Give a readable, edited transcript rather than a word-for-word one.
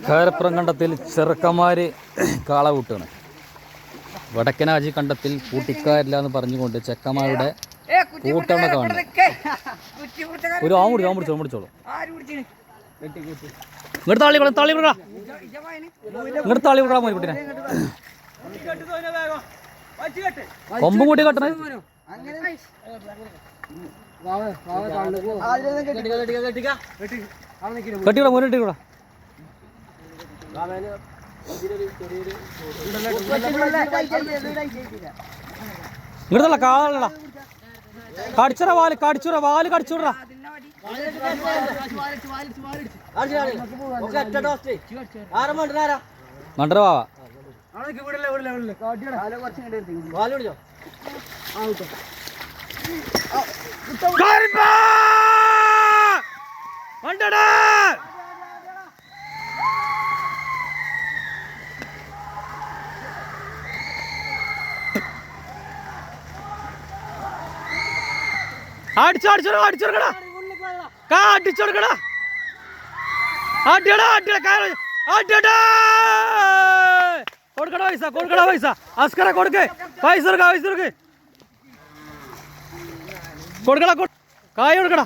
കാരപ്പുറം കണ്ടത്തിൽ ചെറുക്കന്മാര് കാള കൂട്ടാണ്. വടക്കനാജി കണ്ടത്തിൽ കൂട്ടിക്കാരില്ല എന്ന് പറഞ്ഞുകൊണ്ട് ചെക്കന്മാരുടെ കൂട്ടണ കാണുന്നത്. ഒരു ഓടിച്ചോളൂ. ഇങ്ങോട്ട് തള്ളി വിടാ കുട്ടിനെ. കൊമ്പും കൂട്ടി കെട്ടണേ. കെട്ടിക്കൂടാ മോനെ കെട്ടിക്കൂടാ. ഇങ്ങോട്ടല്ല കാളല്ല കടിച്ചുറ വാല് കടിച്ചുവിട. മണ്ടര വാവ അടിച്ചോടുക്കടാ. കൊടുക്കടാ പൈസ അസ്കര കൊടുക്കേ. പൈസ കൊടുക്കടാ. കായ കൊടുക്കടാ.